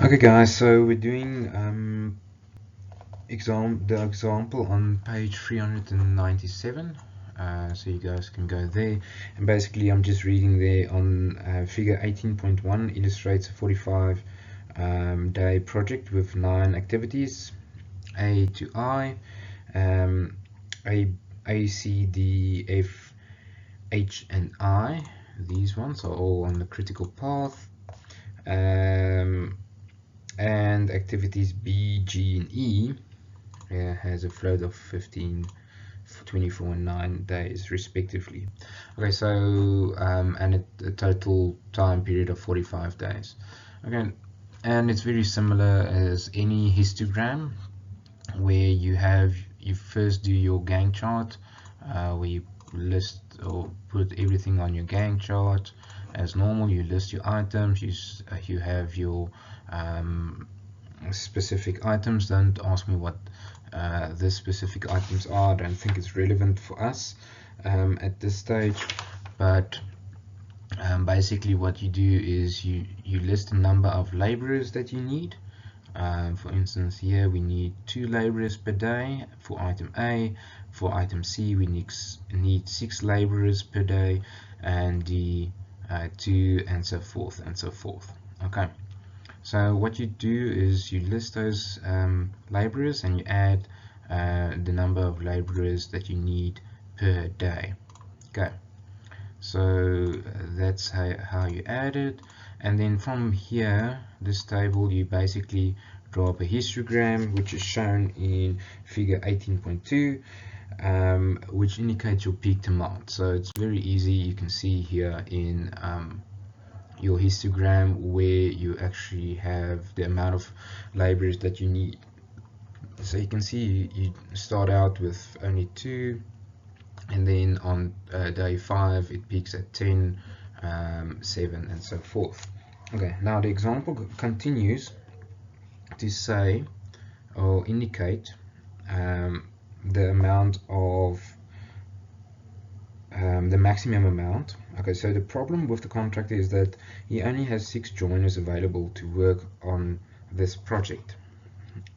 Okay guys, so we're doing the example on page 397, so you guys can go there, and basically I'm just reading there on figure 18.1 illustrates a 45 day project with 9 activities, A to I, A, C, D, F, H and I. These ones are all on the critical path. And activities B, G, and E has a float of 15, 24, and 9 days respectively. Okay, so and a total time period of 45 days. Okay, and it's very similar as any histogram, where you first do your Gantt chart, where you list or put everything on your Gantt chart as normal. You list your items, you have your specific items. Don't ask me what the specific items are. I don't think it's relevant for us at this stage, but basically what you do is you list the number of laborers that you need. For instance, here we need 2 laborers per day for item A. For item C, we need 6 laborers per day, and D 2, and so forth and so forth. Okay, so what you do is you list those laborers and you add the number of laborers that you need per day. Okay, so that's how you add it, and then from here, this table, you basically draw up a histogram, which is shown in figure 18.2, which indicates your peak demand. So it's very easy. You can see here in your histogram where you actually have the amount of laborers that you need. So you can see you start out with only 2, and then on day 5 it peaks at 10, 7, and so forth. Okay, now the example continues to say or indicate the amount of the maximum amount. Okay, so the problem with the contractor is that he only has 6 joiners available to work on this project.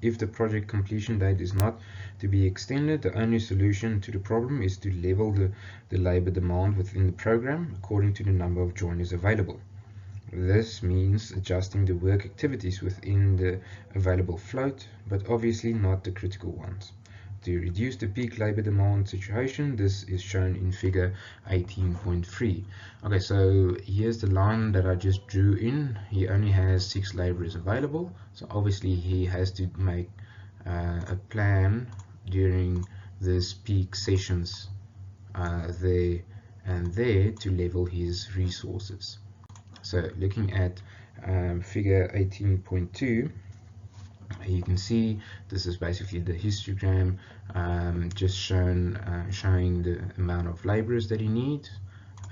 If the project completion date is not to be extended, the only solution to the problem is to level the labor demand within the program according to the number of joiners available. This means adjusting the work activities within the available float, but obviously not the critical ones. To reduce the peak labor demand situation, this is shown in figure 18.3. Okay, so here's the line that I just drew in. He only has 6 laborers available, so obviously he has to make a plan during this peak sessions there and there to level his resources. So looking at figure 18.2, you can see this is basically the histogram, just showing the amount of laborers that you need.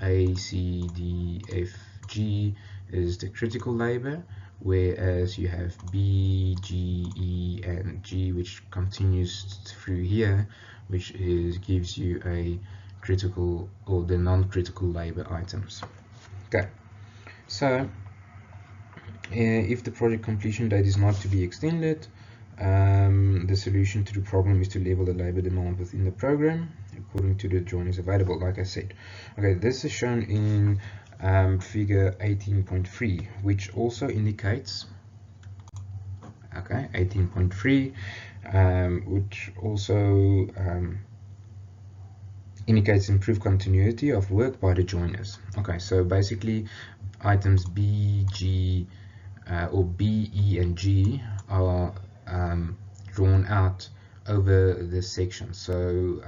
A, C, D, F, G is the critical labor, whereas you have B, G, E, and G, which continues through here, which gives you a critical or the non-critical labor items. Okay, so if the project completion date is not to be extended, the solution to the problem is to level the labor demand within the program according to the joiners available, like I said. Okay, this is shown in figure 18.3, which also indicates, okay, 18.3, which also indicates improved continuity of work by the joiners. Okay, so basically items B, G, or B, E, and G are drawn out over this section. So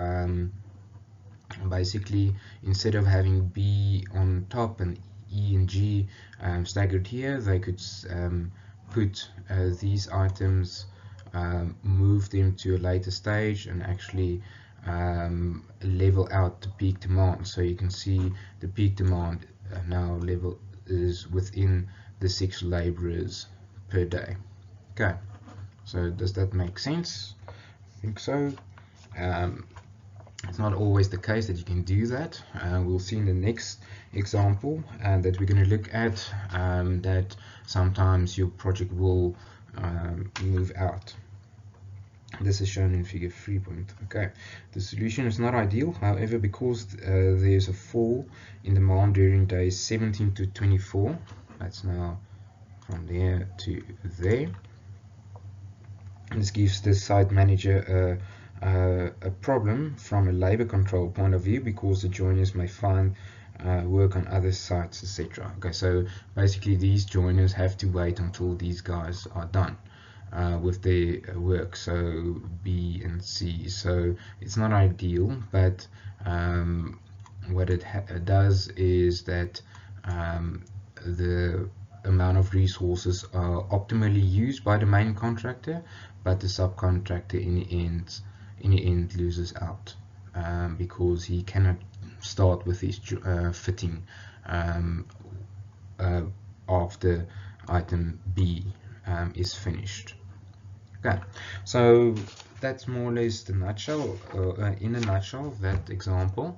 basically, instead of having B on top and E and G staggered here, they could put these items, move them to a later stage, and actually level out the peak demand. So you can see the peak demand now level is within the 6 laborers per day. Okay, so does that make sense? I think so. It's not always the case that you can do that. We'll see in the next example that we're going to look at that sometimes your project will move out. This is shown in figure 3. Okay, the solution is not ideal, however, because there's a fall in demand during days 17 to 24. That's now from there to there. And this gives the site manager a problem from a labor control point of view, because the joiners may find work on other sites, etc. Okay, so basically these joiners have to wait until these guys are done with their work, so B and C. So it's not ideal, but what it does is that the amount of resources are optimally used by the main contractor, but the subcontractor in the end loses out because he cannot start with his fitting after item B is finished. Okay, so that's more or less the nutshell, in a nutshell, that example.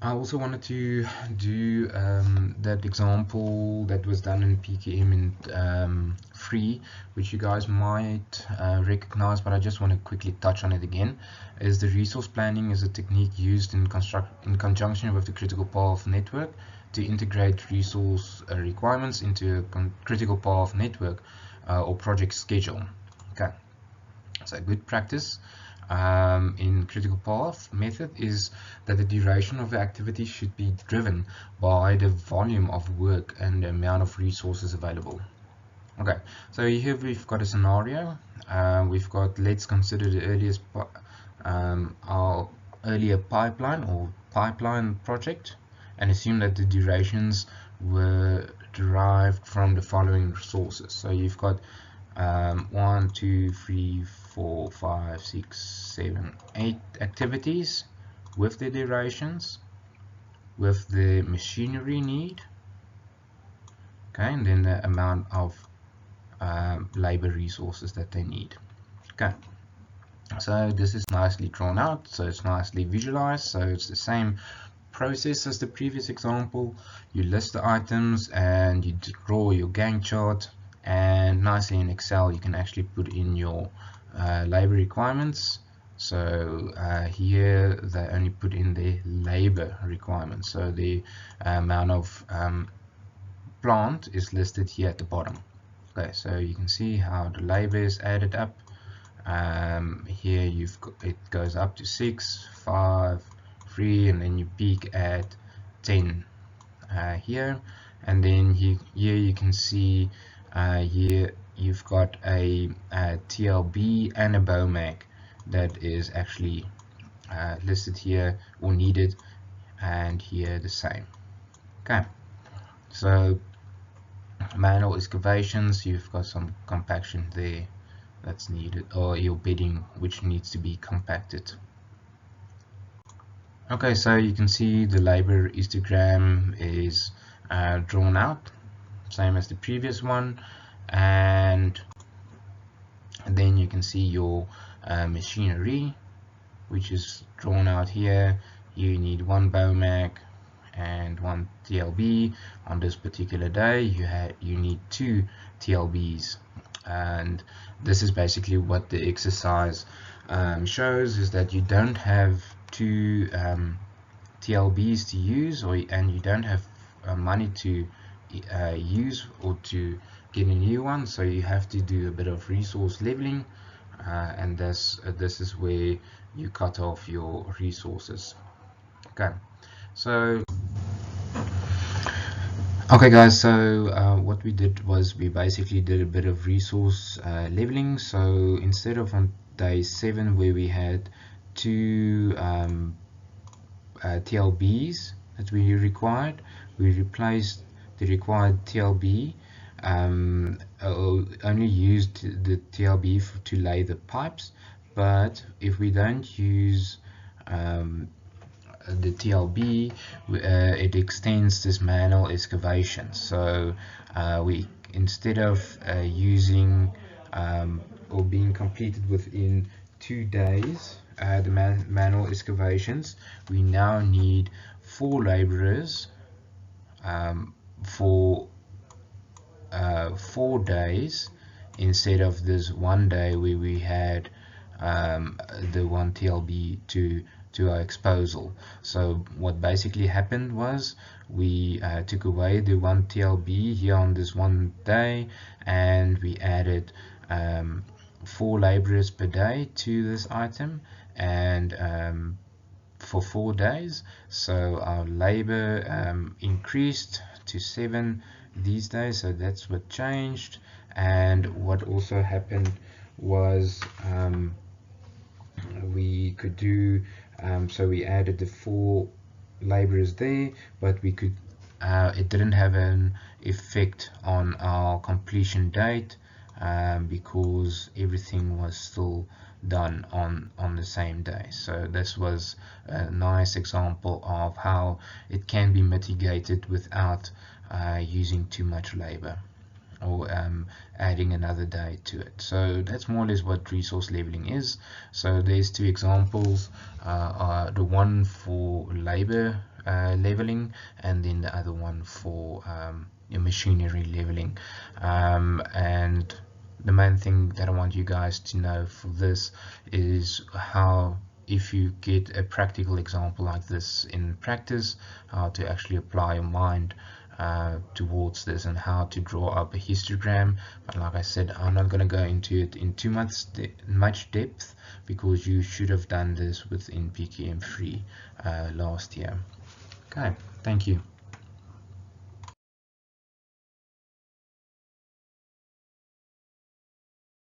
I also wanted to do that example that was done in PKM and free, which you guys might recognize, but I just want to quickly touch on it again. Is the resource planning is a technique used in conjunction with the critical path network to integrate resource requirements into a critical path network or project schedule. Okay, so good practice in critical path method is that the duration of the activity should be driven by the volume of work and the amount of resources available. Okay, so here we've got a scenario. We've got, let's consider the earliest our earlier pipeline or pipeline project, and assume that the durations were derived from the following sources. So you've got 1, 2, 3, 4, 5, 6, 7, 8 activities with the durations, with the machinery need, okay, and then the amount of labor resources that they need. Okay, so this is nicely drawn out, so it's nicely visualized. So it's the same process as the previous example. You list the items and you draw your Gantt chart, and nicely in Excel you can actually put in your labor requirements. So here they only put in the labor requirements, so the amount of plant is listed here at the bottom. Okay, so you can see how the labor is added up. Here you've got, it goes up to 6, 5, 3, and then you peak at 10 here, and then here you can see here you've got a TLB and a BOMAG that is actually listed here or needed, and here the same. Okay, so manual excavations, you've got some compaction there that's needed, or your bedding which needs to be compacted. Okay, so you can see the labor histogram is drawn out, same as the previous one, and then you can see your machinery, which is drawn out here. You need 1 BOMAG and 1 TLB. On this particular day you need 2 TLBs, and this is basically what the exercise shows, is that you don't have 2 TLBs to use, and you don't have money to use or to get a new one, so you have to do a bit of resource leveling, and this is where you cut off your resources. Okay, so okay guys, so what we did was we basically did a bit of resource leveling. So instead of on day 7 where we had 2 TLBs that we required, we replaced the required TLB, only used the TLB to lay the pipes. But if we don't use the TLB, it extends this manual excavation. So we, instead of using or being completed within 2 days, the manual excavations, we now need 4 laborers for 4 days instead of this 1 day where we had the 1 TLB to our disposal. So what basically happened was we took away the 1 TLB here on this 1 day, and we added 4 laborers per day to this item, and for 4 days. So our labor increased to 7 these days, so that's what changed. And what also happened was we could do so we added the 4 laborers there, but we could it didn't have an effect on our completion date because everything was still done on the same day. So this was a nice example of how it can be mitigated without using too much labor or adding another day to it. So that's more or less what resource leveling is. So there's 2 examples, the one for labor leveling, and then the other one for your machinery leveling. And the main thing that I want you guys to know for this is how, if you get a practical example like this in practice, how to actually apply your mind towards this and how to draw up a histogram. But like I said, I'm not going to go into it in too much depth because you should have done this within PKM3 last year. Okay, thank you.